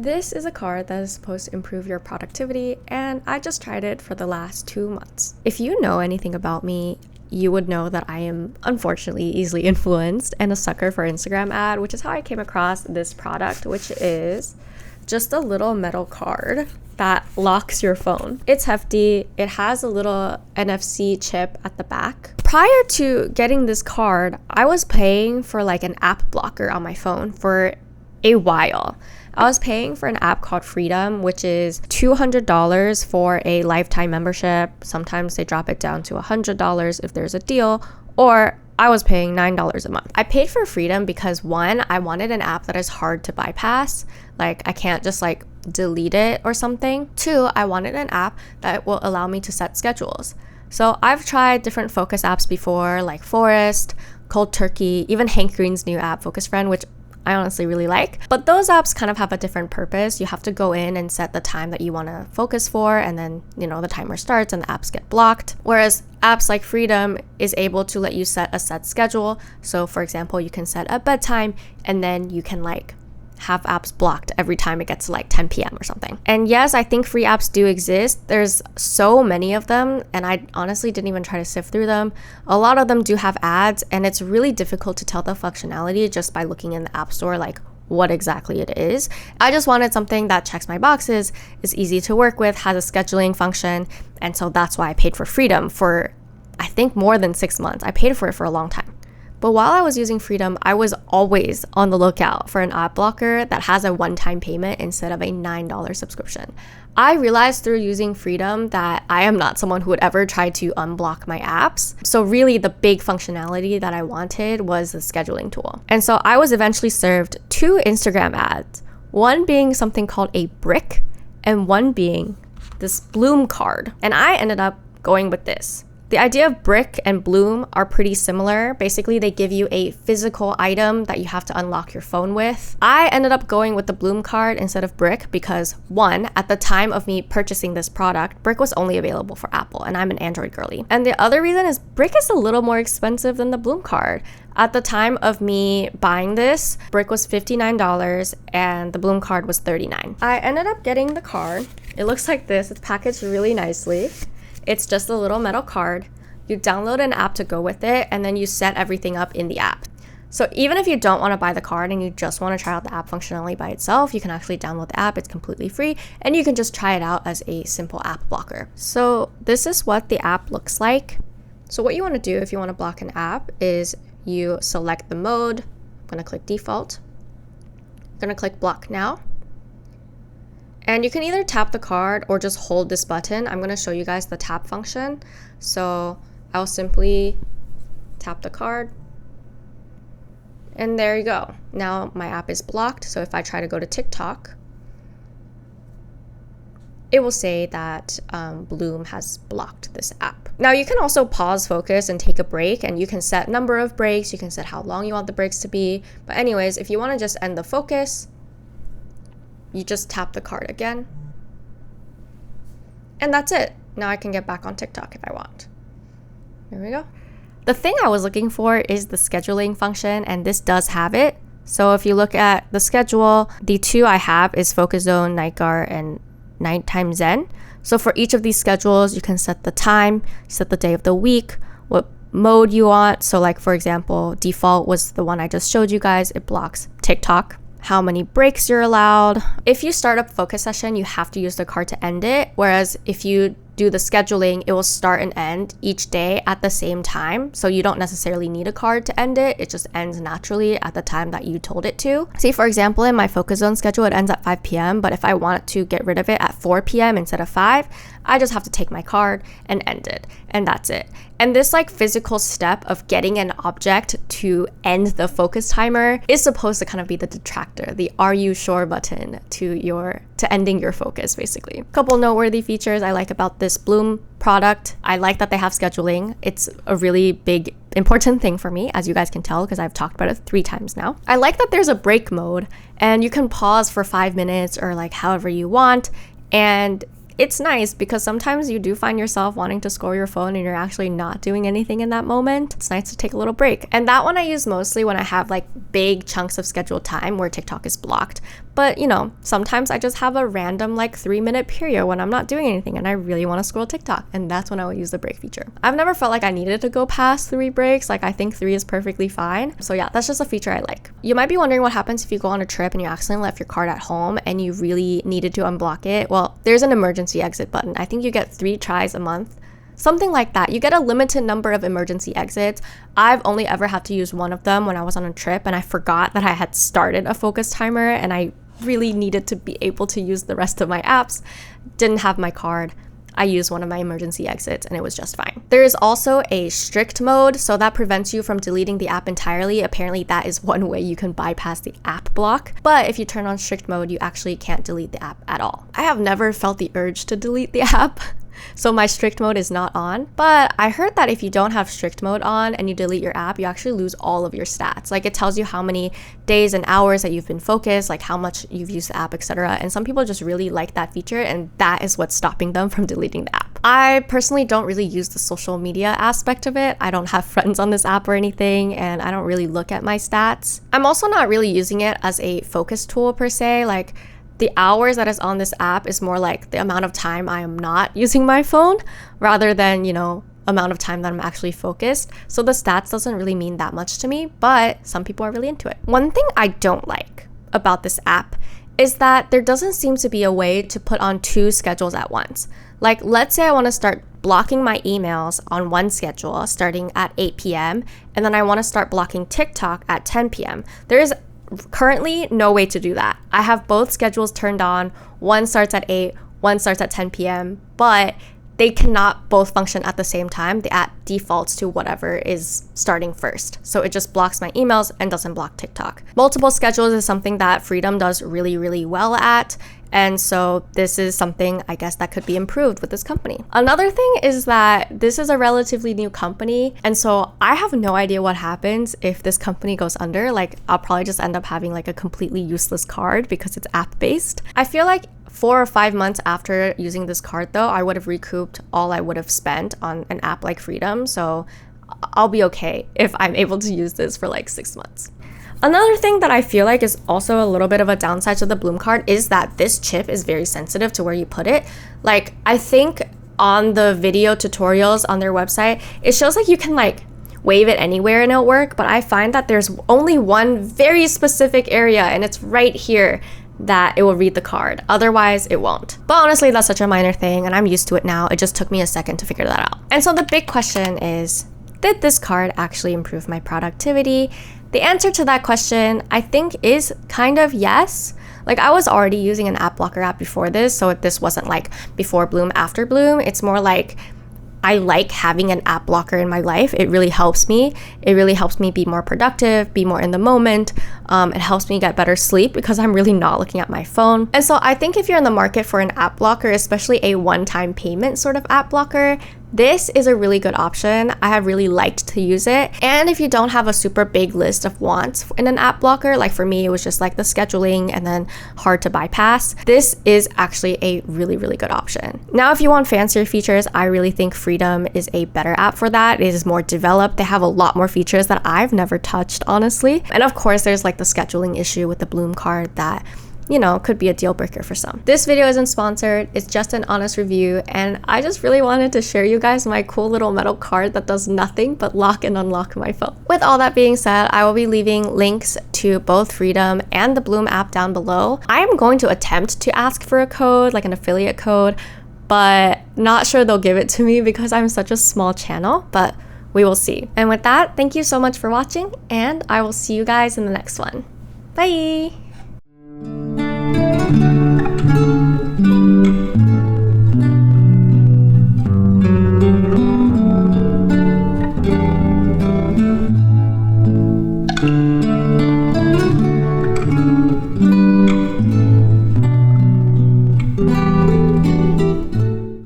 This is a card that is supposed to improve your productivity, and I just tried it for the last 2 months. If you know anything about me, you would know that I am unfortunately easily influenced and a sucker for Instagram ad, which is how I came across this product, which is just a little metal card that locks your phone. It's hefty. It has a little NFC chip at the back. Prior to getting this card, I was paying for like an app blocker on my phone for a while. I was paying for an app called Freedom, which is $200 for a lifetime membership. Sometimes they drop it down to $100 if there's a deal, or I was paying $9 a month. I paid for Freedom because one, I wanted an app that is hard to bypass. Like I can't just like delete it or something. Two, I wanted an app that will allow me to set schedules. So I've tried different focus apps before, like Forest, Cold Turkey, even Hank Green's new app, Focus Friend, which I honestly really like. But those apps kind of have a different purpose. You have to go in and set the time that you want to focus for, and then, the timer starts and the apps get blocked. Whereas apps like Freedom is able to let you set a set schedule. So for example, you can set a bedtime, and then you can have apps blocked every time it gets to 10 p.m. or something. And yes, I think free apps do exist. There's so many of them, and I honestly didn't even try to sift through them. A lot of them do have ads, and it's really difficult to tell the functionality just by looking in the app store what exactly it is. I just wanted something that checks my boxes, is easy to work with, has a scheduling function, and so that's why I paid for Freedom for, I think, more than 6 months. I paid for it for a long time. But while I was using Freedom, I was always on the lookout for an app blocker that has a one-time payment instead of a $9 subscription. I realized through using Freedom that I am not someone who would ever try to unblock my apps. So really the big functionality that I wanted was the scheduling tool. And so I was eventually served 2 Instagram ads, one being something called a brick and one being this Bloom card. And I ended up going with this. The idea of brick and Bloom are pretty similar. Basically, they give you a physical item that you have to unlock your phone with. I ended up going with the Bloom card instead of brick because one, at the time of me purchasing this product, brick was only available for Apple, and I'm an Android girly. And the other reason is brick is a little more expensive than the Bloom card. At the time of me buying this, brick was $59 and the Bloom card was $39. I ended up getting the card. It looks like this. It's packaged really nicely. It's just a little metal card. You download an app to go with it, and then you set everything up in the app. So even if you don't want to buy the card and you just want to try out the app functionality by itself, you can actually download the app. It's completely free, and you can just try it out as a simple app blocker. So this is what the app looks like. So what you want to do if you want to block an app is you select the mode. I'm going to click default. I'm going to click block now. And you can either tap the card or just hold this button. I'm going to show you guys the tap function. So I'll simply tap the card. And there you go. Now my app is blocked. So if I try to go to TikTok, it will say that Bloom has blocked this app. Now you can also pause focus and take a break, and you can set number of breaks. You can set how long you want the breaks to be. But anyways, if you want to just end the focus, you just tap the card again. And that's it. Now I can get back on TikTok if I want. There we go. The thing I was looking for is the scheduling function, and this does have it. So if you look at the schedule, the 2 I have is Focus Zone, Night Guard, and Nighttime Zen. So for each of these schedules, you can set the time, set the day of the week, what mode you want. So for example, default was the one I just showed you guys. It blocks TikTok. How many breaks you're allowed. If you start a focus session, you have to use the card to end it. Whereas if you do the scheduling, it will start and end each day at the same time. So you don't necessarily need a card to end it. It just ends naturally at the time that you told it to. See, for example, in my focus zone schedule, it ends at 5 p.m. But if I want to get rid of it at 4 p.m. instead of 5, I just have to take my card and end it. And that's it. And this physical step of getting an object to end the focus timer is supposed to kind of be the detractor, the are you sure button to ending your focus, basically. A couple noteworthy features I like about this Bloom product. I like that they have scheduling. It's a really big, important thing for me, as you guys can tell, because I've talked about it 3 times now. I like that there's a break mode, and you can pause for 5 minutes or however you want. And it's nice because sometimes you do find yourself wanting to scroll your phone and you're actually not doing anything in that moment. It's nice to take a little break. And that one I use mostly when I have big chunks of scheduled time where TikTok is blocked. But sometimes I just have a random like 3-minute period when I'm not doing anything and I really want to scroll TikTok, and that's when I will use the break feature. I've never felt like I needed to go past 3 breaks. Like, I think 3 is perfectly fine. So yeah, that's just a feature I like. You might be wondering what happens if you go on a trip and you accidentally left your card at home and you really needed to unblock it. Well, there's an emergency exit button. I think you get 3 tries a month. Something like that. You get a limited number of emergency exits. I've only ever had to use one of them when I was on a trip, and I forgot that I had started a focus timer and I really needed to be able to use the rest of my apps. Didn't have my card. I used one of my emergency exits and it was just fine. There is also a strict mode, so that prevents you from deleting the app entirely. Apparently that is one way you can bypass the app block. But if you turn on strict mode, you actually can't delete the app at all. I have never felt the urge to delete the app. So my strict mode is not on, but I heard that if you don't have strict mode on and you delete your app, you actually lose all of your stats. Like, it tells you how many days and hours that you've been focused, like how much you've used the app, etc. And some people just really like that feature, and that is what's stopping them from deleting the app. I personally don't really use the social media aspect of it. I don't have friends on this app or anything, and I don't really look at my stats. I'm also not really using it as a focus tool per se. Like, the hours that is on this app is more like the amount of time I am not using my phone rather than, amount of time that I'm actually focused. So the stats doesn't really mean that much to me, but some people are really into it. One thing I don't like about this app is that there doesn't seem to be a way to put on 2 schedules at once. Like, let's say I want to start blocking my emails on one schedule starting at 8 p.m. and then I want to start blocking TikTok at 10 p.m. There is currently no way to do that. I have both schedules turned on. One starts at 8, one starts at 10 p.m., but they cannot both function at the same time. The app defaults to whatever is starting first. So it just blocks my emails and doesn't block TikTok. Multiple schedules is something that Freedom does really, really well at. And so this is something, I guess, that could be improved with this company. Another thing is that this is a relatively new company. And so I have no idea what happens if this company goes under. Like, I'll probably just end up having like a completely useless card because it's app-based. I feel like 4 or 5 months after using this card, though, I would have recouped all I would have spent on an app like Freedom. So I'll be okay if I'm able to use this for like 6 months. Another thing that I feel like is also a little bit of a downside to the Bloom card is that this chip is very sensitive to where you put it. Like, I think on the video tutorials on their website, it shows like you can like wave it anywhere and it'll work, but I find that there's only one very specific area, and it's right here, that it will read the card. Otherwise, it won't. But honestly, that's such a minor thing and I'm used to it now. It just took me a second to figure that out. And so the big question is, did this card actually improve my productivity? The answer to that question, I think, is kind of yes. Like, I was already using an app blocker app before this, so this wasn't like before Bloom, after Bloom. It's more like I like having an app blocker in my life. It really helps me. It really helps me be more productive, be more in the moment. It helps me get better sleep because I'm really not looking at my phone. And so I think if you're in the market for an app blocker, especially a one-time payment sort of app blocker, this is a really good option. I have really liked to use it. And if you don't have a super big list of wants in an app blocker, like for me, it was just like the scheduling and then hard to bypass, this is actually a really, really good option. Now, if you want fancier features, I really think Freedom is a better app for that. It is more developed. They have a lot more features that I've never touched, honestly. And of course, there's like the scheduling issue with the Bloom card that could be a deal breaker for some. This video isn't sponsored, it's just an honest review, and I just really wanted to share you guys my cool little metal card that does nothing but lock and unlock my phone. With all that being said, I will be leaving links to both Freedom and the Bloom app down below. I am going to attempt to ask for a code, like an affiliate code, but not sure they'll give it to me because I'm such a small channel, but we will see. And with that, thank you so much for watching, and I will see you guys in the next one. Bye!